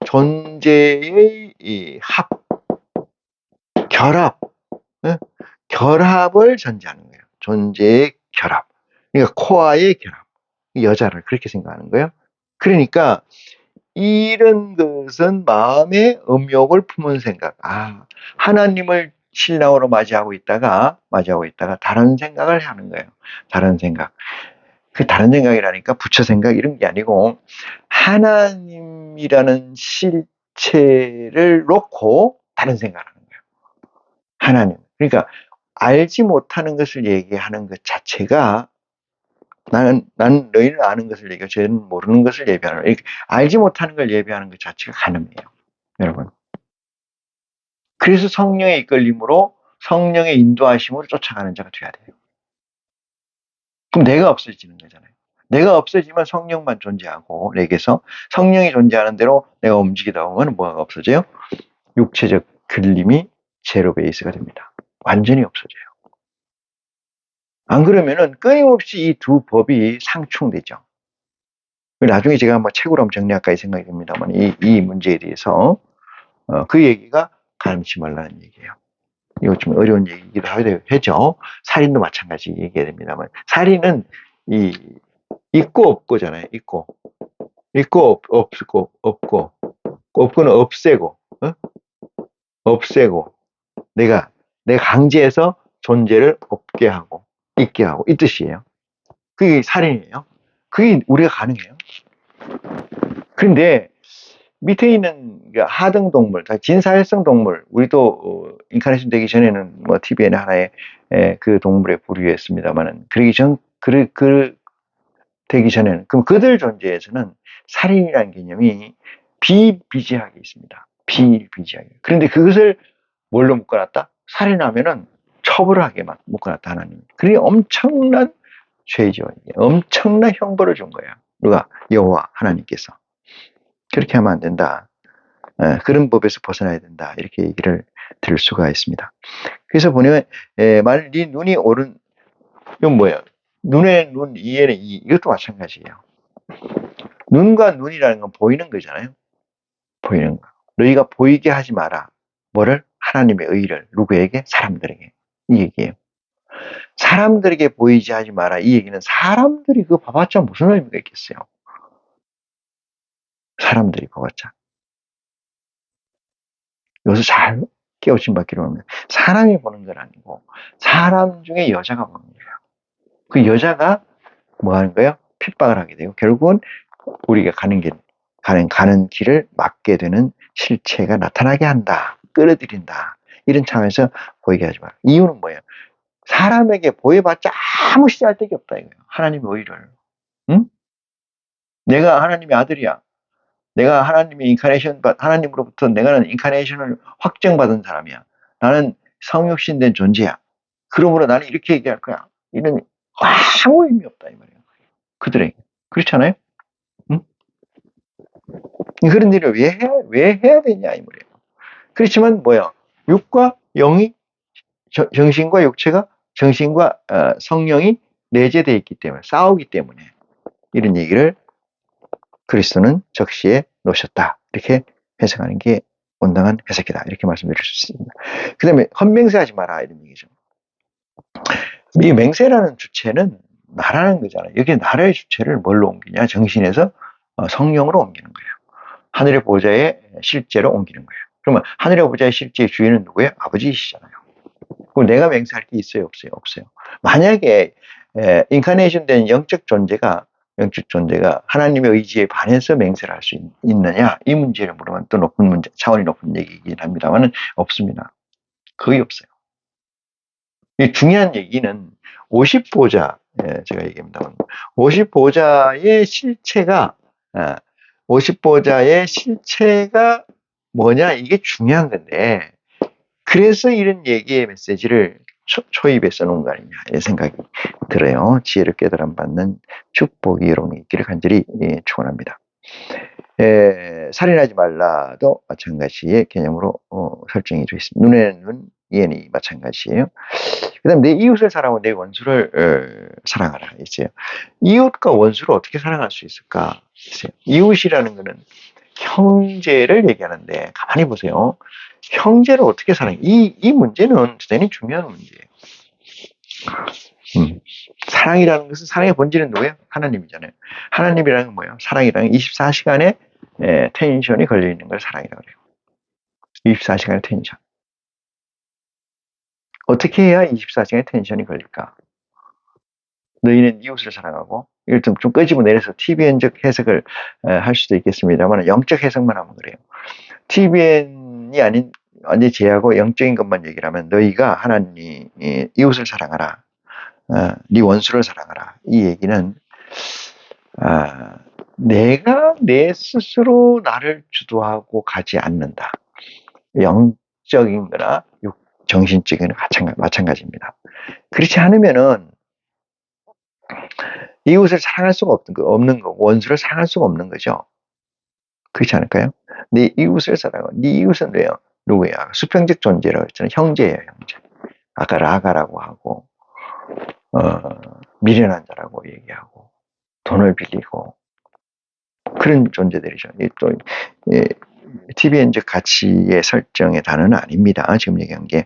존재의 이 결합, 결합을 전제하는 거예요. 존재의 결합. 그러니까 코아의 결합. 여자를 그렇게 생각하는 거예요. 그러니까 이런 것은 마음의 음욕을 품은 생각. 하나님을 신랑으로 맞이하고 있다가 다른 생각을 하는 거예요. 다른 생각. 그 다른 생각이라니까 부처 생각 이런 게 아니고 하나님이라는 실체를 놓고 다른 생각을 하는 거예요. 하나님. 그러니까 알지 못하는 것을 얘기하는 것 자체가 나는 너희는 아는 것을 얘기하고 쟤는 모르는 것을 예비하는 거예요. 알지 못하는 걸 예비하는 것 자체가 가늠이에요. 여러분. 그래서 성령의 이끌림으로 성령의 인도하심으로 쫓아가는 자가 돼야 돼요. 그럼 내가 없어지는 거잖아요. 내가 없어지면 성령만 존재하고 내게서 성령이 존재하는 대로 내가 움직이다 보면 뭐가 없어져요? 육체적 걸림이 제로 베이스가 됩니다. 완전히 없어져요. 안 그러면은 끊임없이 이 두 법이 상충되죠. 나중에 제가 한번 책으로 한번 정리할까 이 생각이 듭니다만 이 문제에 대해서 그 얘기가 가늠치 말라는 얘기예요. 이거 좀 어려운 얘기기도 하죠. 살인도 마찬가지 얘기해야 됩니다만 살인은 있고 없고잖아요. 있고 없고 없고는 없애고 내가 강제해서 존재를 없게 하고 있게 하고 이 뜻이에요. 그게 살인이에요. 그게 우리가 가능해요. 그런데 밑에 있는 하등 동물, 진사회성 동물, 우리도 인카네이션 되기 전에는 뭐 TVN 하나의 그 동물에 부류했습니다만은 되기 전에는 그럼 그들 존재에서는 살인이라는 개념이 비비지하게 있습니다. 비비지하게. 그런데 그것을 뭘로 묶어놨다? 살인하면은 처벌하게만 묶어놨다 하나님. 그게 엄청난 죄죠. 엄청난 형벌을 준 거예요. 누가? 여호와 하나님께서. 그렇게 하면 안 된다. 그런 법에서 벗어나야 된다. 이렇게 얘기를 들을 수가 있습니다. 그래서 보면 만일 네 눈이 이건 뭐예요? 눈에 눈, 이에는 이, 이것도 마찬가지예요. 눈과 눈이라는 건 보이는 거잖아요. 보이는 거. 너희가 보이게 하지 마라. 뭐를? 하나님의 의를. 누구에게? 사람들에게. 이 얘기예요. 사람들에게 보이지 하지 마라. 이 얘기는 사람들이 그거 봐봤자 무슨 의미가 있겠어요. 사람들이 봐봤자. 여기서 잘 깨우침 받기로 합니다. 사람이 보는 건 아니고 사람 중에 여자가 보는 거예요. 그 여자가 뭐 하는 거예요? 핍박을 하게 되고 결국은 우리가 가는 길을 막게 되는 실체가 나타나게 한다. 끌어들인다. 이런 차원에서 보이게 하지 마라. 이유는 뭐예요? 사람에게 보여봤자 아무 쓰잘데기 없다 이거예요. 하나님의 의를. 응? 내가 하나님의 아들이야. 내가 하나님의 인카네이션, 하나님으로부터 내가는 인카네이션을 확정받은 사람이야. 나는 성육신된 존재야. 그러므로 나는 이렇게 얘기할 거야. 이런 아무 의미 없다 이 말이에요. 그들에게. 그렇잖아요? 응? 그런 일을 왜 해야 되냐 이 말이에요. 그렇지만 뭐야? 육과 영이 정신과 육체가 정신과 성령이 내재되어 있기 때문에 싸우기 때문에 이런 얘기를 그리스도는 적시에 놓으셨다. 이렇게 해석하는 게 온당한 해석이다. 이렇게 말씀드릴 수 있습니다. 그 다음에 헛맹세하지 마라 이런 얘기죠. 이 맹세라는 주체는 나라는 거잖아요. 여기 나라의 주체를 뭘로 옮기냐? 정신에서 성령으로 옮기는 거예요. 하늘의 보좌에 실제로 옮기는 거예요. 그러면 하늘의 보좌의 실제의 주인은 누구예요? 아버지이시잖아요. 그럼 내가 맹세할 게 있어요? 없어요? 없어요. 만약에 인카네이션 된 영적 존재가 하나님의 의지에 반해서 맹세를 할 수 있느냐? 이 문제를 물으면 또 높은 문제, 차원이 높은 얘기이긴 합니다만 없습니다. 거의 없어요. 이 중요한 얘기는 50보좌, 제가 얘기합니다만 50보좌의 실체가 50보좌의 실체가 뭐냐 이게 중요한 건데 그래서 이런 얘기의 메시지를 초입에 써놓은 거 아니냐 이런 생각이 들어요. 지혜를 깨달음 받는 축복이 여러분이 있기를 간절히 축원합니다. 살인하지 말라도 마찬가지의 개념으로 설정이 되어 있습니다. 눈에는 눈, 이에는 마찬가지예요. 그 다음에 내 이웃을 사랑하고 내 원수를 사랑하라 있어요. 이웃과 원수를 어떻게 사랑할 수 있을까 있어요. 이웃이라는 것은 형제를 얘기하는데 가만히 보세요. 형제를 어떻게 사랑해? 이 문제는 대단히 중요한 문제예요. 사랑이라는 것은 사랑의 본질은 누구예요? 하나님이잖아요. 하나님이라는 건 뭐예요? 사랑이라는 24시간의 텐션이 걸려 있는 걸 사랑이라고 그래요. 24시간의 텐션. 어떻게 해야 24시간의 텐션이 걸릴까? 너희는 이웃을 사랑하고 이걸 좀 끄집어내려서 TBN적 해석을 할 수도 있겠습니다만 영적 해석만 하면 그래요. TBN이 아닌 완전히 제하고 영적인 것만 얘기를 하면 너희가 하나님 이웃을 사랑하라. 네 원수를 사랑하라. 이 얘기는 내가 내 스스로 나를 주도하고 가지 않는다. 영적인 거나 정신적인 거나 마찬가지입니다. 그렇지 않으면은 이웃을 사랑할 수가 없는 거, 원수를 사랑할 수가 없는 거죠. 그렇지 않을까요? 네 이웃을 사랑하고, 네 이웃은 왜요? 누구야? 수평적 존재라고 했잖아요. 형제예요, 형제. 아까 라가라고 하고, 미련한 자라고 얘기하고, 돈을 빌리고, 그런 존재들이죠. 또, TVN적 가치의 설정의 단어는 아닙니다. 지금 얘기한 게.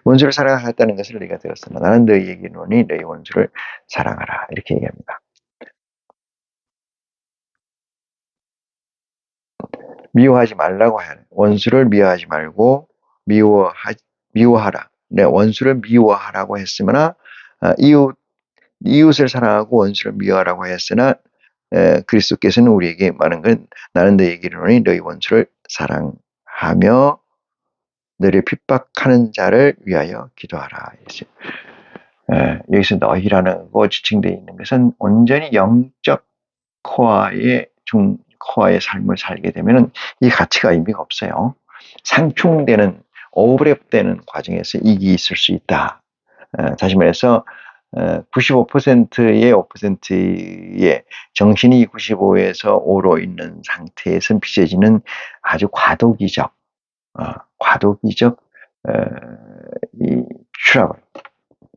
원수를 사랑하겠다는 것을 네가 들었으나 나는 너희에게 이르노니 너희 원수를 사랑하라. 이렇게 얘기합니다. 미워하지 말라고 하는 원수를 미워하지 말고 미워하라. 네, 원수를 미워하라고 했으나 이웃을 사랑하고 원수를 미워하라고 했으나 그리스도께서는 우리에게 말한 건 나는 너희에게 이르노니 너희 원수를 사랑하며 너희를 핍박하는 자를 위하여 기도하라. 여기서 너희라는 거 지칭되어 있는 것은 온전히 영적 코어의 삶을 살게 되면 이 가치가 의미가 없어요. 상충되는 오버랩되는 과정에서 이익이 있을 수 있다. 다시 말해서 95%의 5%의 정신이 95에서 5로 있는 상태에서 빚어지는 아주 과도기적 이 트러블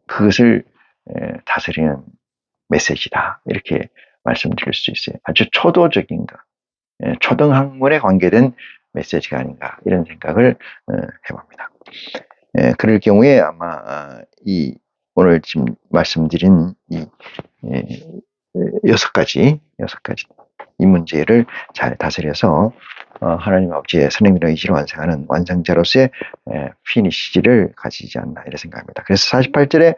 그것을 다스리는 메시지다. 이렇게 말씀드릴 수 있어요. 아주 초도적인 것, 초등학문에 관계된 메시지가 아닌가 이런 생각을 해봅니다. 그럴 경우에 아마 오늘 지금 말씀드린 이 6가지 이 문제를 잘 다스려서 하나님 아버지의 선행이라는 의지를 완성하는 완성자로서의 피니시를 가지지 않나 이런 생각합니다. 그래서 48절에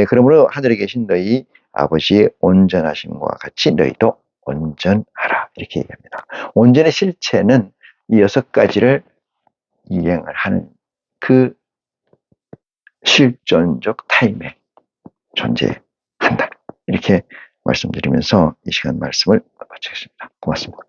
그러므로 하늘에 계신 너희 아버지의 온전하심과 같이 너희도 온전하라 이렇게 얘기합니다. 온전의 실체는 이 6가지를 이행을 하는 그 실존적 타임에 존재한다. 이렇게 말씀드리면서 이 시간 말씀을 마치겠습니다. 고맙습니다.